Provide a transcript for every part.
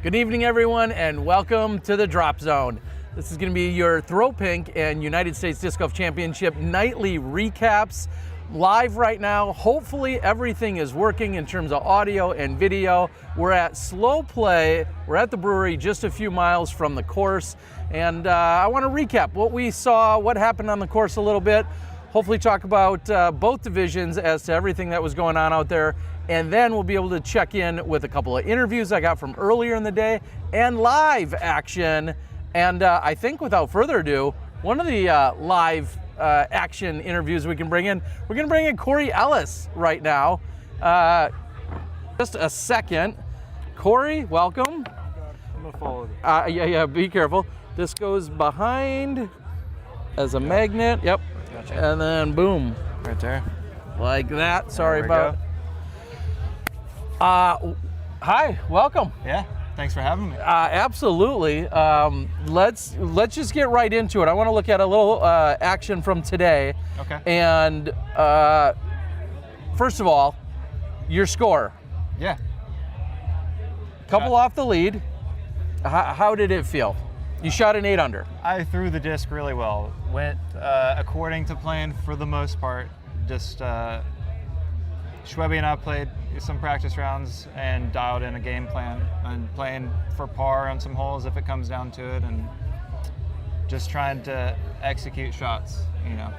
Good evening, everyone, and welcome to the Drop Zone. This is going to be your Throw Pink and United States Disc Golf Championship nightly recaps live right now. Hopefully everything is working in terms of audio and video. We're at Slow Play. We're at the brewery just a few miles from the course, and I want to recap what we saw, what happened on the course a little bit. Hopefully talk about both divisions as to everything that was going on out there. And then we'll be able to check in with a couple of interviews I got from earlier in the day and live action. And I think without further ado, one of the live action interviews we can bring in, we're going to bring in Corey Ellis right now. Just a second. Corey, welcome. I'm going to follow it. Yeah, be careful. This goes behind as a magnet. Yep. Gotcha. And then boom. Right there. Like that. Sorry There we about. go. Hi, welcome. Yeah, thanks for having me. Absolutely. Let's just get right into it. I want to look at a little action from today. Okay. And first of all, your score. Yeah. Couple off the lead. How did it feel? You shot an 8 under. I threw the disc really well. Went according to plan for the most part. Just Schwebby and I played some practice rounds and dialed in a game plan and playing for par on some holes if it comes down to it, and just trying to execute shots, you know.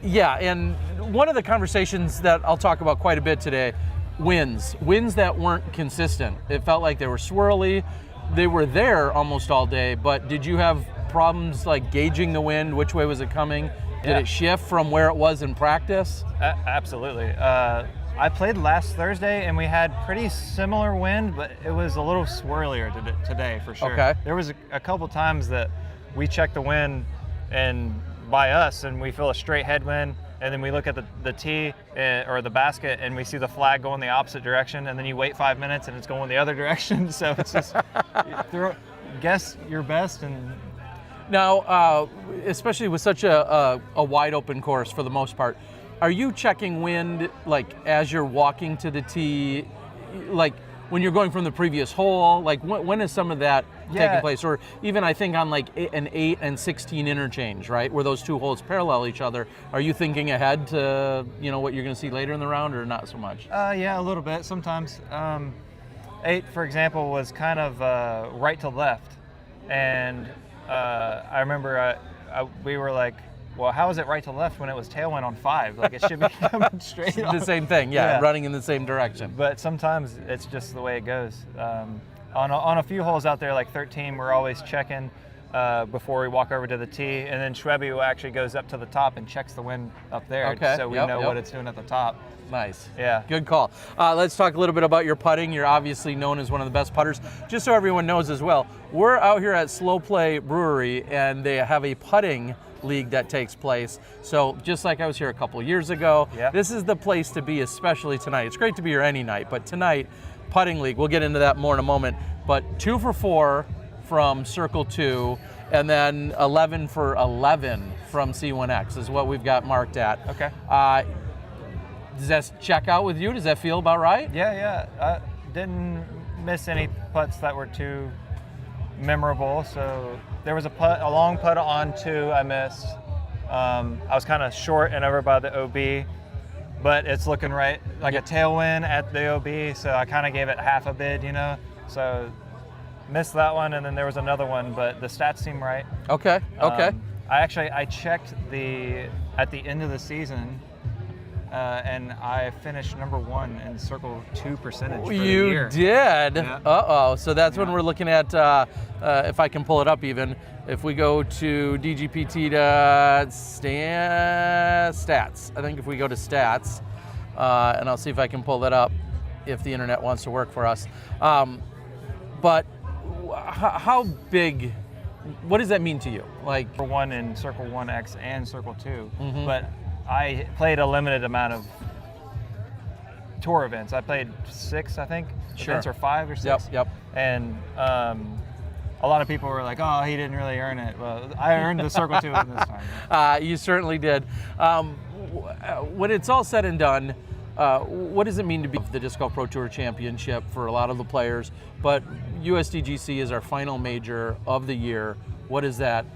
Yeah, and one of the conversations that I'll talk about quite a bit today, wins that weren't consistent. It felt like they were swirly. They were there almost all day, but did you have problems like gauging the wind? Which way was it coming? Did it shift from where it was in practice? Absolutely. I played last Thursday and we had pretty similar wind, but it was a little swirlier today for sure. Okay. There was a couple times that we checked the wind and by us and we feel a straight headwind, and then we look at the tee or the basket and we see the flag going the opposite direction, and then you wait 5 minutes and it's going the other direction. So it's just guess your best. And now, especially with such a wide open course for the most part, are you checking wind like as you're walking to the tee, like when you're going from the previous hole? Like when is some of that taking place? Or even I think on like an 8 and 16 interchange, right, where those two holes parallel each other, are you thinking ahead to what you're going to see later in the round, or not so much? Yeah, a little bit sometimes. 8, for example, was kind of right to left, and I remember we were like, well, how is it right to left when it was tailwind on 5? Like, it should be coming straight The same thing, yeah, running in the same direction. But sometimes it's just the way it goes. On a few holes out there, like 13, we're always checking before we walk over to the tee, and then Schwebby actually goes up to the top and checks the wind up there, so we know what it's doing at the top. Nice. Yeah. Good call. Let's talk a little bit about your putting. You're obviously known as one of the best putters. Just so everyone knows as well, we're out here at Slow Play Brewery, and they have a putting league that takes place. So just like I was here a couple years ago, this is the place to be, especially tonight. It's great to be here any night, but tonight, putting league, we'll get into that more in a moment. But 2 for 4 from Circle 2, and then 11 for 11 from C1X is what we've got marked at. Okay. Does that check out with you? Does that feel about right? Yeah. I didn't miss any putts that were too memorable. So there was a long putt on 2 I missed. I was kind of short and over by the OB, but it's looking right, like a tailwind at the OB, so I kind of gave it half a bid, So missed that one, and then there was another one, but the stats seem right. Okay. I checked at the end of the season, and I finished #1 in Circle 2 percentage for the year. You did? Yeah. Uh-oh. So that's when we're looking at, if I can pull it up even, if we go to DGPT to stats. I think if we go to stats, and I'll see if I can pull that up if the internet wants to work for us. But how big, what does that mean to you? Like, for 1 in Circle 1X and Circle 2, but I played a limited amount of tour events. I played 6, I think, events, or 5 or 6. Yep. And a lot of people were like, oh, he didn't really earn it. Well, I earned the Circle 2 this time. You certainly did. When it's all said and done, what does it mean to be the Disc Golf Pro Tour Championship for a lot of the players? But USDGC is our final major of the year. What is that?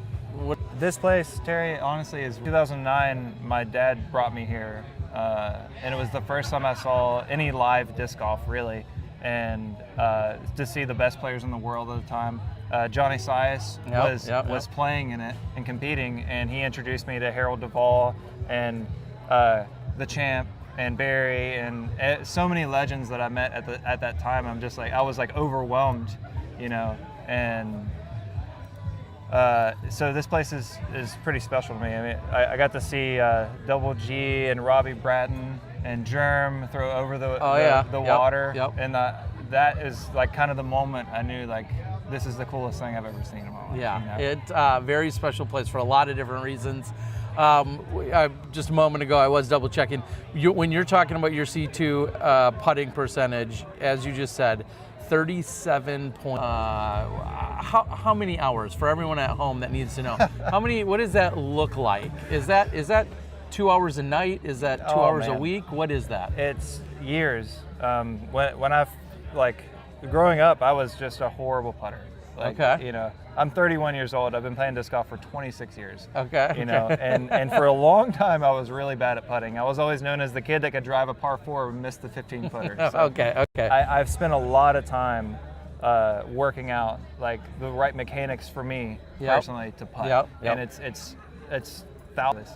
This place, Terry, honestly, is 2009. My dad brought me here, and it was the first time I saw any live disc golf, really, and to see the best players in the world at the time. Johnny Sias was playing in it and competing, and he introduced me to Harold Duvall and the Champ and Barry and so many legends that I met at that time. I was like overwhelmed, you know, and so this place is pretty special to me. I mean, I got to see Double G and Robbie Bratton and Germ throw over the water, and that is like kind of the moment I knew like this is the coolest thing I've ever seen in my life. Yeah, you know? it's a very special place for a lot of different reasons. Just a moment ago, I was double checking. When you're talking about your C2 putting percentage, as you just said, 37 point. How many hours for everyone at home that needs to know? What does that look like? Is that 2 hours a night? Is that 2 hours a week? What is that? It's years. When I growing up, I was just a horrible putter. Okay. You know, I'm 31 years old. I've been playing disc golf for 26 years. Okay. You know, and for a long time, I was really bad at putting. I was always known as the kid that could drive a par 4 and miss the 15 footer. So Okay. I've spent a lot of time working out like the right mechanics for me personally to putt. And it's thousands.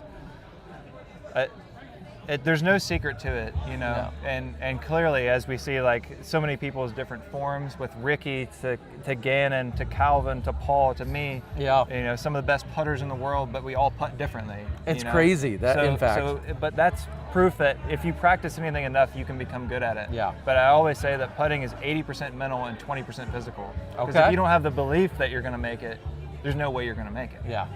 There's no secret to it, you know, and clearly as we see like so many people's different forms with Ricky to Gannon to Calvin to Paul to me, you know, some of the best putters in the world, but we all putt differently. It's crazy that in fact. But that's proof that if you practice anything enough, you can become good at it. Yeah. But I always say that putting is 80% mental and 20% physical. Because Okay. if you don't have the belief that you're going to make it, there's no way you're going to make it. Yeah.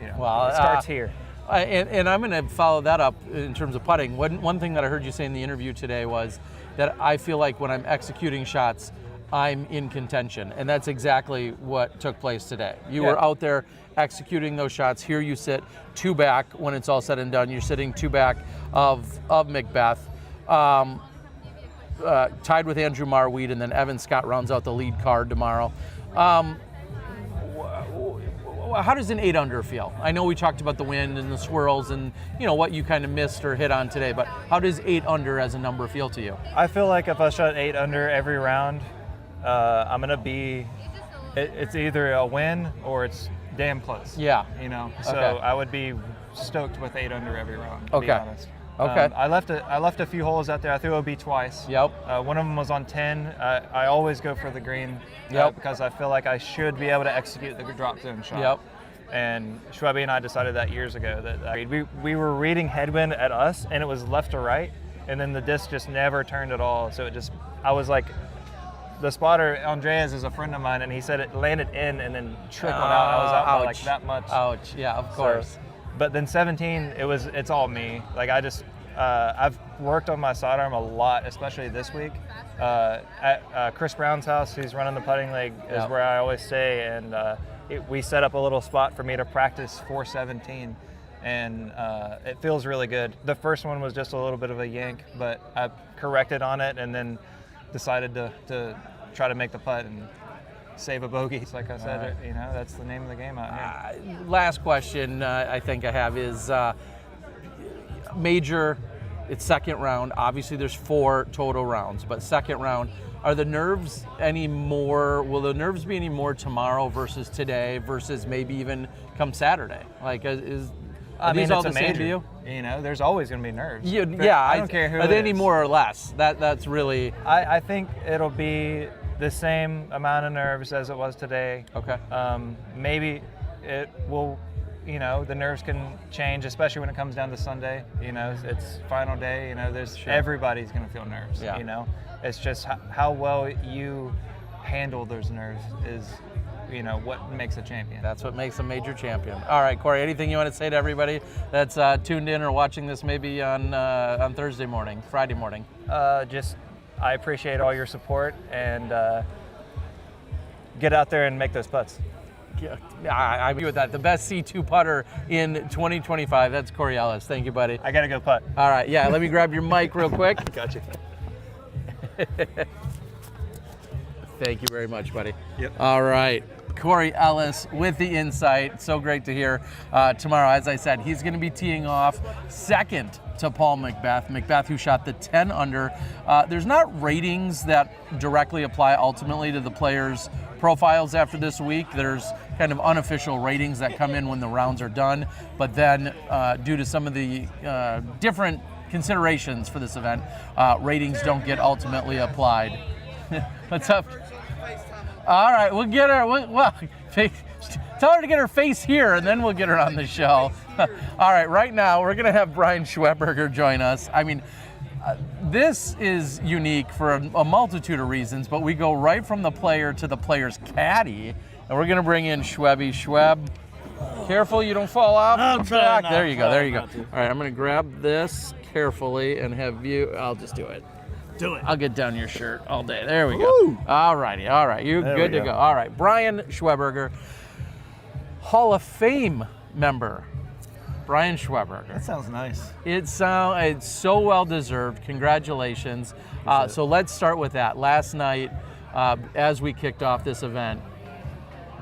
You know, Well, it starts here. And I'm going to follow that up in terms of putting. One thing that I heard you say in the interview today was that I feel like when I'm executing shots, I'm in contention. And that's exactly what took place today. You were out there executing those shots. Here you sit two back when it's all said and done. You're sitting two back of Macbeth, tied with Andrew Marweed, and then Evan Scott rounds out the lead card tomorrow. How does an 8 under feel? I know we talked about the wind and the swirls and you know what you kind of missed or hit on today, but how does 8 under as a number feel to you? I feel like if I shot 8 under every round, I'm gonna be. It's either a win or it's damn close. Yeah. You know, so I would be stoked with 8 under every round. To be honest. Okay. I left a few holes out there. I threw OB twice. Yep. One of them was on 10. I always go for the green because I feel like I should be able to execute the drop zone shot. Yep. And Schweberger and I decided that years ago that we were reading headwind at us and it was left to right, and then the disc just never turned at all. So I was like, the spotter Andreas is a friend of mine, and he said it landed in and then trickled out. I was out by like that much. Ouch! Yeah, of course. So, but then 17, it's all me. Like I've worked on my sidearm a lot, especially this week. At Chris Brown's house, who's running the putting league, is where I always stay, and we set up a little spot for me to practice 417, and it feels really good. The first one was just a little bit of a yank, but I corrected on it and then decided to try to make the putt and save a bogey. Like I said, you know, that's the name of the game out here. Last question I think I have is major. It's second round. Obviously, there's 4 total rounds, but second round. Are the nerves any more? Will the nerves be any more tomorrow versus today versus maybe even come Saturday? Like, are these all the same to you? You know, there's always going to be nerves. I don't care who. Are they any more or less? That's really. I think it'll be the same amount of nerves as it was today. Okay. Maybe it will. You know, the nerves can change, especially when it comes down to Sunday. You know, it's final day. You know, everybody's going to feel nerves. Yeah. You know, it's just how well you handle those nerves is, you know, what makes a champion. That's what makes a major champion. All right, Corey, anything you want to say to everybody that's tuned in or watching this maybe on Thursday morning, Friday morning? I appreciate all your support, and get out there and make those putts. I agree with that. The best C2 putter in 2025. That's Corey Ellis. Thank you, buddy. I got to go putt. All right, yeah, let me grab your mic real quick. Gotcha. Thank you very much, buddy. Yep. All right. Corey Ellis with the insight. So great to hear. Tomorrow, as I said, he's going to be teeing off second to Paul McBeth. McBeth, who shot the 10 under. There's not ratings that directly apply ultimately to the players' profiles after this week. There's kind of unofficial ratings that come in when the rounds are done. But then, due to some of the different considerations for this event, ratings don't get ultimately applied. What's up? All right, we'll get her. Well, tell her to get her face here, and then we'll get her on the show. All right, right now we're gonna have Brian Schweberger join us. I mean, this is unique for a multitude of reasons, but we go right from the player to the player's caddy, and we're gonna bring in Schwebby. Schweb, careful you don't fall off the back. There you go. There you go. All right, I'm gonna grab this carefully and have you. I'll just do it. Do it. I'll get down your shirt all day. There we go. All righty. All right. You're good to go. All right. Brian Schweberger, Hall of Fame member. Brian Schweberger. That sounds nice. It's so well deserved. Congratulations. So let's start with that. Last night, as we kicked off this event,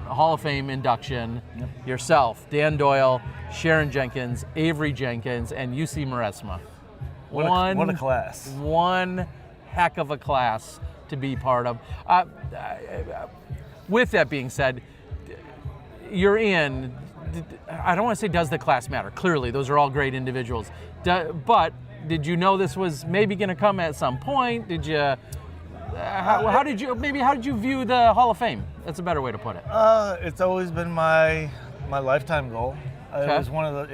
Hall of Fame induction, yourself, Dan Doyle, Sharon Jenkins, Avery Jenkins, and UC Maresma. What a class. One heck of a class to be part of. With that being said, you're in, I don't want to say does the class matter. Clearly, those are all great individuals. But did you know this was maybe going to come at some point? Did you, how did you view the Hall of Fame? That's a better way to put it. It's always been my lifetime goal. Okay.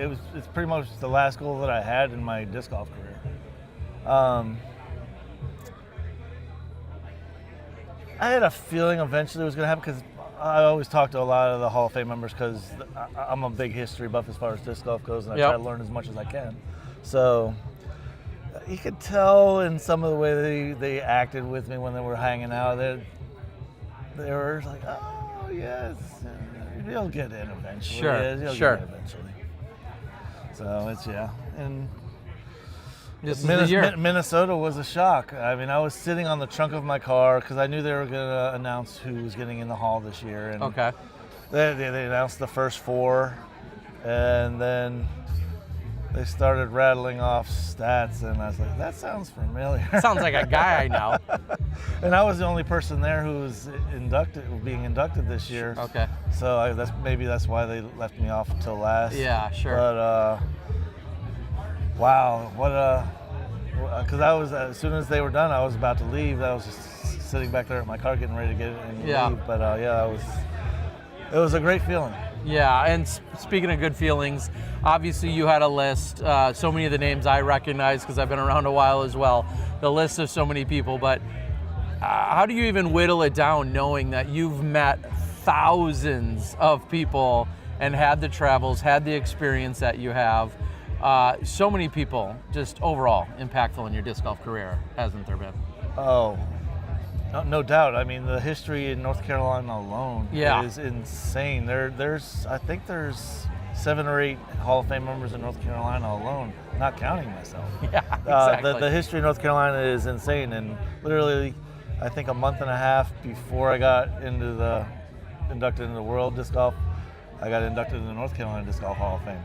It was it's pretty much the last goal that I had in my disc golf career. I had a feeling eventually it was going to happen because I always talk to a lot of the Hall of Fame members because I'm a big history buff as far as disc golf goes, and I try to learn as much as I can. So you could tell in some of the way they acted with me when they were hanging out. They were like, oh, yes, you'll get in eventually. Sure, You'll sure. get in eventually. So it's, and Minnesota was a shock. I mean, I was sitting on the trunk of my car because I knew they were going to announce who was getting in the Hall this year. And they announced the first four, and then they started rattling off stats, and I was like, that sounds familiar. Sounds like a guy I know. And I was the only person there who was being inducted this year. Okay. So that's why they left me off until last. Yeah, sure. But wow, because as soon as they were done, I was about to leave. I was just sitting back there at my car getting ready to get it and leave. But it was a great feeling. Yeah, and speaking of good feelings, obviously you had a list, so many of the names I recognize because I've been around a while as well, the list of so many people, but how do you even whittle it down knowing that you've met thousands of people and had the travels, had the experience that you have? So many people just overall impactful in your disc golf career, hasn't there been? Oh, no doubt. I mean, the history in North Carolina alone is insane. I think there's 7 or 8 Hall of Fame members in North Carolina alone, not counting myself. Yeah, exactly. The history of North Carolina is insane, and literally, I think a month and a half before I got inducted into the World Disc Golf, I got inducted into the North Carolina Disc Golf Hall of Fame.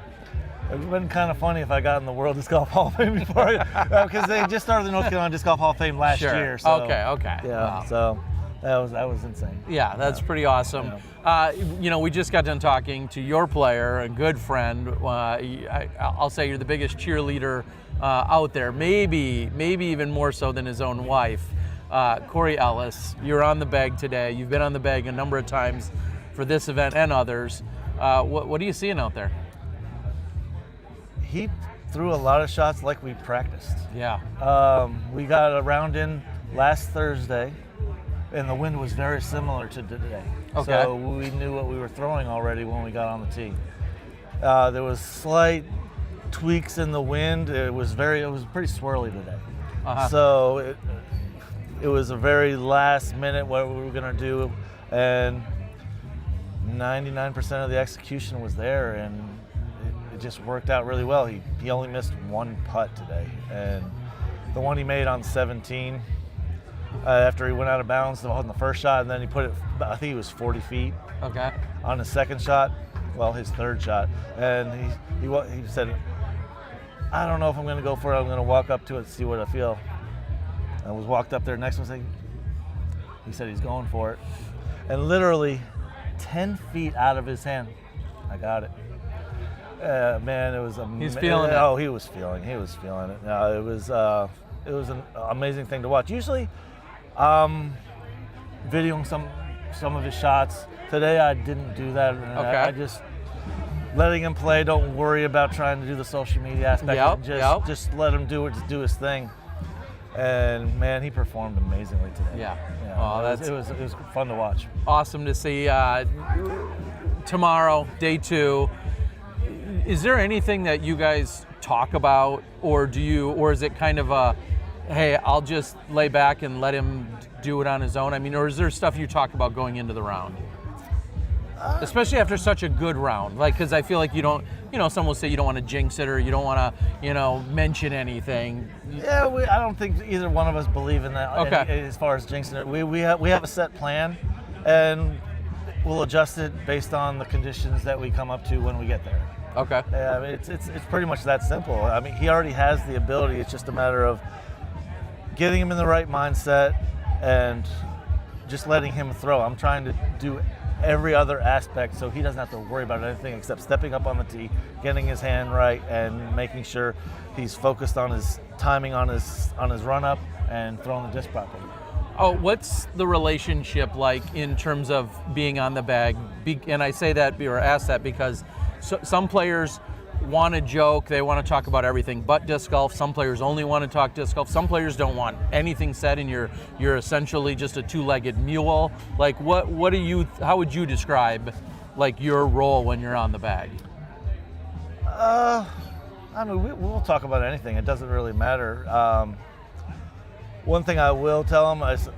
It would have been kind of funny if I got in the World Disc Golf Hall of Fame before, because they just started the North Carolina Disc Golf Hall of Fame last year. So, okay. Yeah, wow. So that was insane. Yeah, that's pretty awesome. Yeah. We just got done talking to your player, a good friend. I'll say you're the biggest cheerleader out there, maybe even more so than his own wife. Corey Ellis, you're on the bag today. You've been on the bag a number of times for this event and others. What are you seeing out there? He threw a lot of shots like we practiced. Yeah. We got a round in last Thursday, and the wind was very similar to today. Okay. So we knew what we were throwing already when we got on the tee. There was slight tweaks in the wind. It was pretty swirly today. Uh-huh. So it was a very last minute what we were gonna do, and 99% of the execution was there, and it just worked out really well. He only missed one putt today, and the one he made on 17, after he went out of bounds on the first shot, and then he put it, I think it was 40 feet. Okay. On his second shot, well, his third shot, and he said, I don't know if I'm going to go for it. I'm going to walk up to it, see what I feel. I was walked up there next one, he said he's going for it, and literally 10 feet out of his hand, I got it. Man, it was amazing. He's feeling it. Oh, he was feeling it. No, it was an amazing thing to watch. Usually, videoing some of his shots. Today, I didn't do that. Okay. I just letting him play. Don't worry about trying to do the social media aspect. Just let him do his thing. And man, he performed amazingly today. Yeah. Oh, it was fun to watch. Awesome to see. Tomorrow, day 2. Is there anything that you guys talk about, or is it kind of a, hey, I'll just lay back and let him do it on his own? I mean, or is there stuff you talk about going into the round? Especially after such a good round, because I feel like you don't, some will say you don't want to jinx it, or you don't want to, mention anything. Yeah, I don't think either one of us believe in that. Okay. As far as jinxing it, we have a set plan, and we'll adjust it based on the conditions that we come up to when we get there. Okay. Yeah, I mean, it's pretty much that simple. I mean, he already has the ability. It's just a matter of getting him in the right mindset and just letting him throw. I'm trying to do every other aspect so he doesn't have to worry about anything except stepping up on the tee, getting his hand right, and making sure he's focused on his timing on his run up and throwing the disc properly. Oh, what's the relationship like in terms of being on the bag? And I say that or ask that because some players want to joke, they want to talk about everything but disc golf. Some players only want to talk disc golf. Some players don't want anything said, and you're essentially just a two-legged mule. Like, how would you describe like your role when you're on the bag? I mean, we'll talk about anything. It doesn't really matter. One thing I will tell him is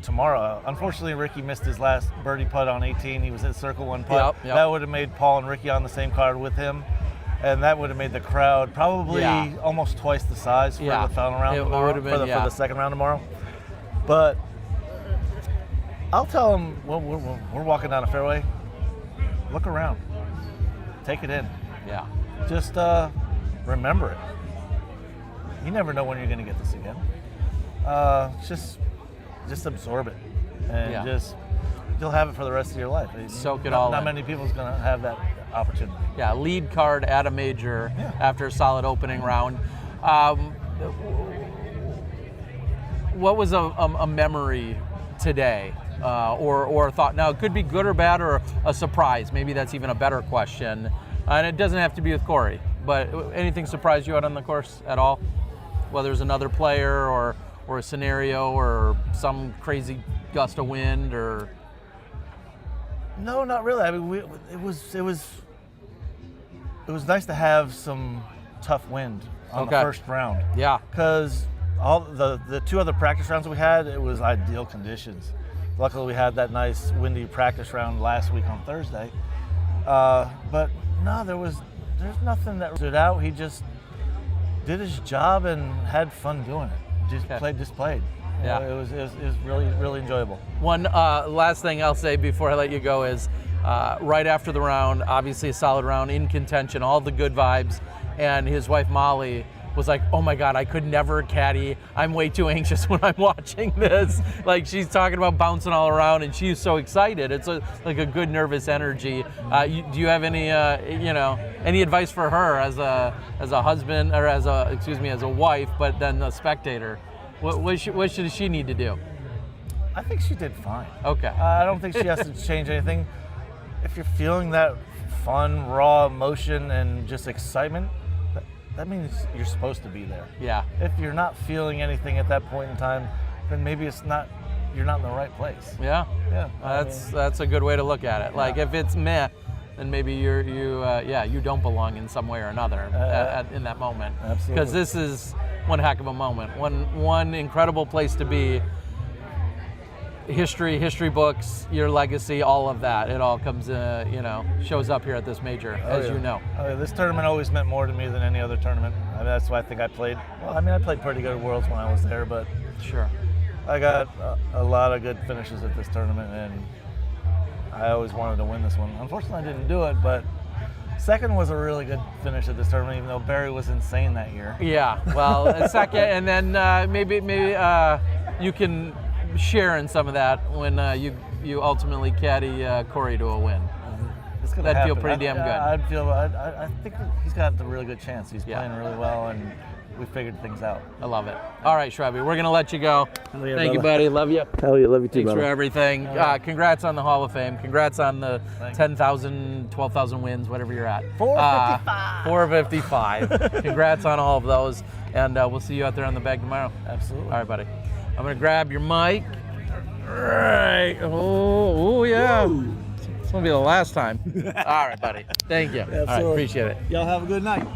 tomorrow, unfortunately Ricky missed his last birdie putt on 18. He was at circle 1 putt. Yep. That would have made Paul and Ricky on the same card with him, and that would have made the crowd probably almost twice the size for the final round tomorrow, for the second round tomorrow. But I'll tell him when we're walking down a fairway, look around, take it in. Yeah. Just remember it. You never know when you're going to get this again. Just absorb it, and you'll have it for the rest of your life. Soak it all in. Not many people's going to have that opportunity. Yeah, lead card at a major after a solid opening round. What was a memory today, or a thought? Now, it could be good or bad, or a surprise. Maybe that's even a better question. And it doesn't have to be with Corey, but anything surprise you out on the course at all? Whether it's another player or a scenario or some crazy gust of wind or. No, not really. I mean, it was nice to have some tough wind on the first round. Yeah. Because all the 2 other practice rounds we had, it was ideal conditions. Luckily, we had that nice windy practice round last week on Thursday. But no, there's nothing that stood out. He just did his job and had fun doing it. Just played. Yeah, it was really, really enjoyable. One last thing I'll say before I let you go is right after the round, obviously a solid round, in contention, all the good vibes, and his wife Molly was like, oh my God, I could never caddy. I'm way too anxious when I'm watching this. Like, she's talking about bouncing all around, and she's so excited. It's like a good nervous energy. Do you have any advice for her as a husband, or as a wife, but then a spectator? What should she need to do? I think she did fine. Okay. I don't think she has to change anything. If you're feeling that fun, raw emotion and just excitement, that means you're supposed to be there. Yeah. If you're not feeling anything at that point in time, then maybe you're not in the right place. Yeah. Yeah. That's a good way to look at it. Like, if it's meh, then maybe you don't belong in some way or another in that moment. Absolutely. Because this is one heck of a moment, one incredible place to be. history books, your legacy, all of that. It all comes, shows up here at this major, as you know. Oh, yeah. This tournament always meant more to me than any other tournament. I mean, that's why I think I played. Well, I mean, I played pretty good at Worlds when I was there, but sure, I got a lot of good finishes at this tournament, and I always wanted to win this one. Unfortunately, I didn't do it, but second was a really good finish at this tournament, even though Barry was insane that year. Yeah, well, second, and then maybe you can share in some of that when you ultimately caddy Corey to a win. That'd feel pretty damn good. I think he's got a really good chance. He's playing really well, and we figured things out. I love it. All right, Schwebby, we're going to let you go. Yeah, Thank you, buddy. Love you. Hell yeah, love you too, Thanks brother. for everything. Congrats on the Hall of Fame. Congrats on the 10,000, 12,000 wins, whatever you're at. 455. Congrats on all of those. And we'll see you out there on the bag tomorrow. Absolutely. All right, buddy. I'm going to grab your mic. All right. Oh, yeah. It's going to be the last time. All right, buddy. Thank you. Absolutely. All right, appreciate it. Y'all have a good night.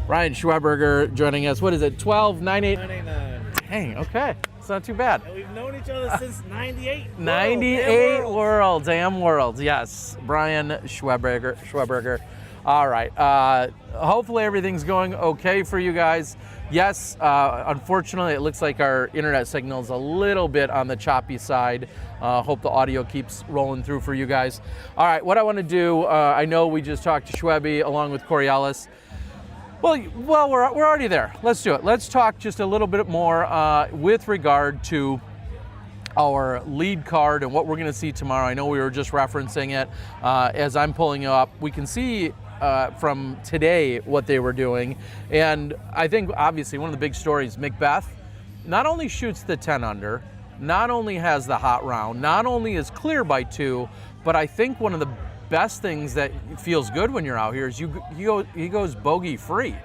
Ryan Schweberger joining us. What is it, 1298? 99. Dang, okay. It's not too bad. And we've known each other since 98. 98 Worlds, yes. Brian Schweberger. All right. Hopefully everything's going okay for you guys. Yes, unfortunately, it looks like our internet signal's a little bit on the choppy side. Hope the audio keeps rolling through for you guys. All right, what I want to do, I know we just talked to Schwebby along with Corey Ellis. Well, we're already there. Let's do it. Let's talk just a little bit more with regard to our lead card and what we're going to see tomorrow. I know we were just referencing it. As I'm pulling it up, we can see from today what they were doing. And I think, obviously, one of the big stories, Macbeth not only shoots the 10 under, not only has the hot round, not only is clear by 2, but I think one of the best things that feels good when you're out here is he goes bogey free.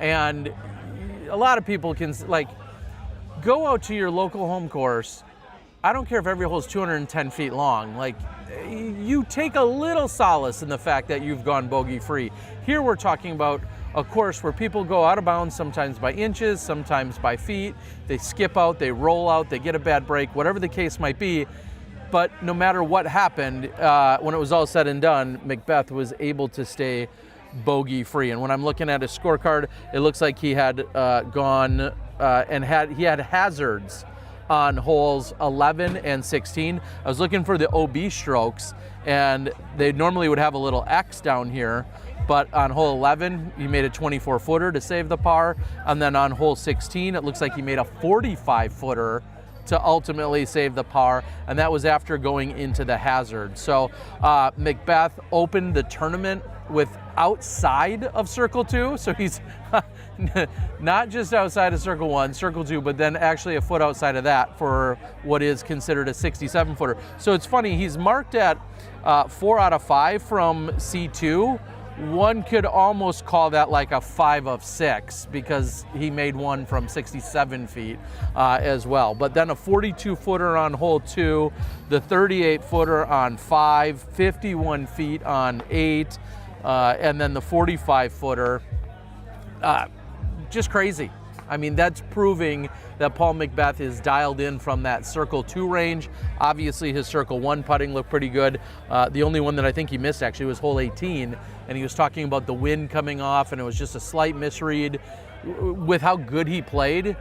And a lot of people can, like, go out to your local home course. I don't care if every hole is 210 feet long. Like, you take a little solace in the fact that you've gone bogey free. Here we're talking about a course where people go out of bounds, sometimes by inches, sometimes by feet. They skip out, they roll out, they get a bad break, whatever the case might be. But no matter what happened, when it was all said and done, Macbeth was able to stay bogey free. And when I'm looking at his scorecard, it looks like he had gone and he had hazards on holes 11 and 16. I was looking for the OB strokes, and they normally would have a little X down here, but on hole 11, he made a 24-footer to save the par, and then on hole 16, it looks like he made a 45-footer to ultimately save the par, and that was after going into the hazard. So Macbeth opened the tournament with outside of Circle 2, so he's not just outside of Circle 1, Circle 2, but then actually a foot outside of that for what is considered a 67-footer. So it's funny, he's marked at 4 out of 5 from C2. One could almost call that like a 5 of 6 because he made one from 67 feet as well. But then a 42-footer on hole 2, the 38-footer on 5, 51 feet on 8, and then the 45-footer. Just crazy. I mean, that's proving that Paul Macbeth is dialed in from that Circle 2 range. Obviously, his Circle 1 putting looked pretty good. The only one that I think he missed actually was hole 18, and he was talking about the wind coming off, and it was just a slight misread. With how good he played,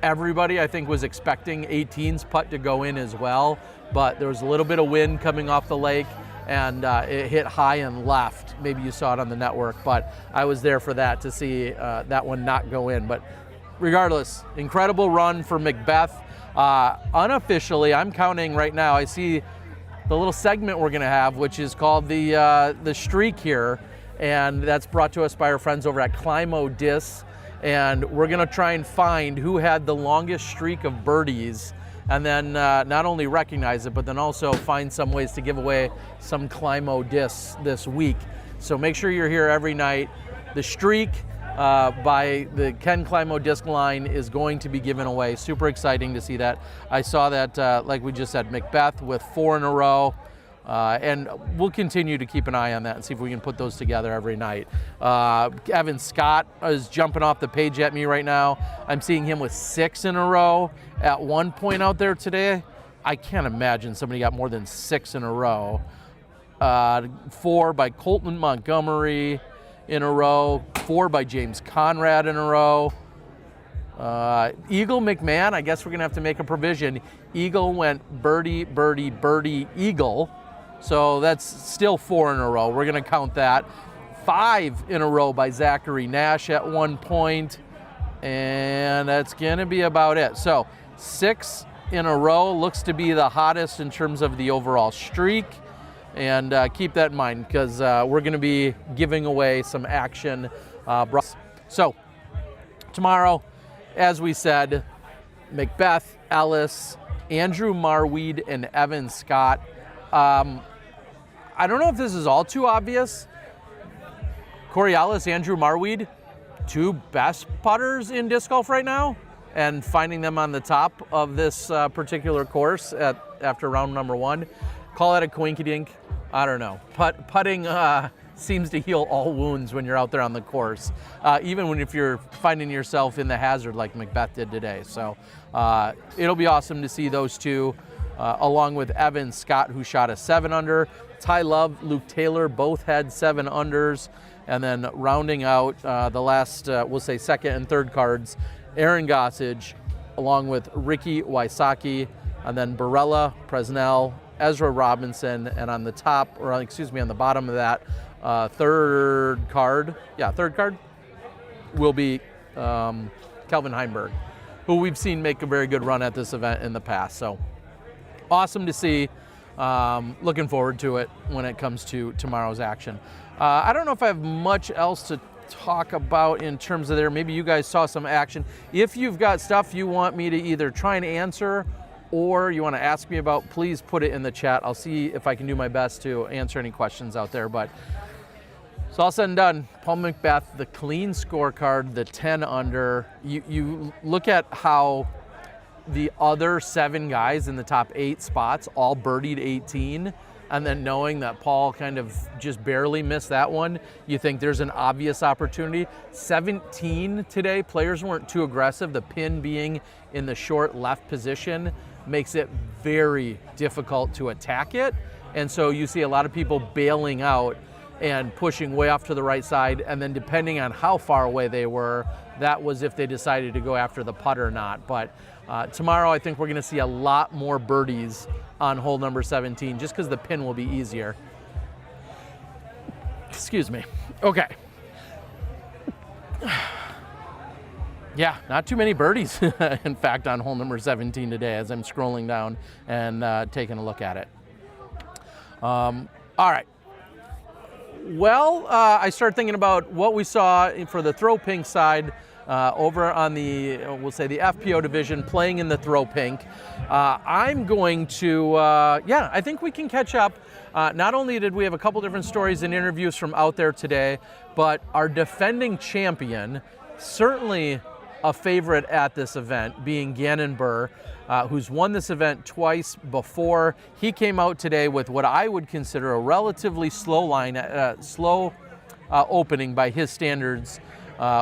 everybody, I think, was expecting 18's putt to go in as well, but there was a little bit of wind coming off the lake, and it hit high and left. Maybe you saw it on the network, but I was there for that to see that one not go in. But regardless, incredible run for Macbeth. Unofficially, I'm counting right now, I see the little segment we're gonna have, which is called the streak here, and that's brought to us by our friends over at Climo Disc, and we're gonna try and find who had the longest streak of birdies, and then not only recognize it, but then also find some ways to give away some Climo Discs this week. So make sure you're here every night. The streak by the Ken Climo disc line is going to be given away. Super exciting to see that. I saw that, like we just said, Macbeth with 4 in a row. And we'll continue to keep an eye on that and see if we can put those together every night. Evan Scott is jumping off the page at me right now. I'm seeing him with 6 in a row at one point out there today. I can't imagine somebody got more than 6 in a row. 4 by Colton Montgomery in a row, 4 by James Conrad in a row. Eagle McMahon, I guess we're gonna have to make a provision. Eagle went birdie, birdie, birdie, eagle. So that's still 4 in a row. We're gonna count that. 5 in a row by Zachary Nash at one point, and that's gonna be about it. So 6 in a row looks to be the hottest in terms of the overall streak. And keep that in mind, because we're going to be giving away some action. So tomorrow, as we said, Macbeth, Ellis, Andrew Marweed, and Evan Scott. I don't know if this is all too obvious. Corey Ellis, Andrew Marweed, 2 best putters in disc golf right now, and finding them on the top of this particular course after round number 1. Call it a coinkydink. I don't know. Putting seems to heal all wounds when you're out there on the course, even if you're finding yourself in the hazard like Macbeth did today. So it'll be awesome to see those 2, along with Evan Scott, who shot a 7 under. Ty Love, Luke Taylor both had 7 unders. And then rounding out the last, we'll say, second and third cards, Aaron Gossage, along with Ricky Wysocki, and then Barella, Presnell, Ezra Robinson, and on the top, or excuse me, on the bottom of that third card will be Kelvin Heimberg, who we've seen make a very good run at this event in the past. So awesome to see. Looking forward to it when it comes to tomorrow's action. I don't know if I have much else to talk about in terms of there. Maybe you guys saw some action. If you've got stuff you want me to either try and answer or you want to ask me about, please put it in the chat. I'll see if I can do my best to answer any questions out there. But it's all said and done. Paul Macbeth, the clean scorecard, the 10 under. You look at how the other 7 guys in the top 8 spots all birdied 18, and then knowing that Paul kind of just barely missed that one, you think there's an obvious opportunity. 17 today, players weren't too aggressive. The pin being in the short left position makes it very difficult to attack it. And so you see a lot of people bailing out and pushing way off to the right side, and then depending on how far away they were, that was if they decided to go after the putt or not. But tomorrow I think we're gonna see a lot more birdies on hole number 17, just because the pin will be easier. Excuse me. Okay. Yeah, not too many birdies, in fact, on hole number 17 today as I'm scrolling down and taking a look at it. All right. Well, I started thinking about what we saw for the throw pink side over on the, we'll say the FPO division, playing in the throw pink. I'm going to, I think we can catch up. Not only did we have a couple different stories and interviews from out there today, but our defending champion, certainly a favorite at this event, being Gannon Buhr, who's won this event twice before. He came out today with what I would consider a relatively slow opening by his standards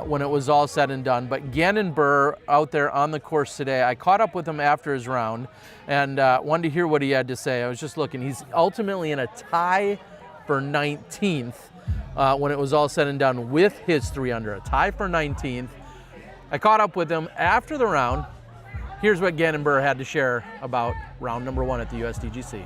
when it was all said and done. But Gannon Buhr out there on the course today, I caught up with him after his round and wanted to hear what he had to say. I was just looking. He's ultimately in a tie for 19th when it was all said and done with his 3 under, a tie for 19th. I caught up with him after the round. Here's what Gannon Buhr had to share about round number 1 at the USDGC.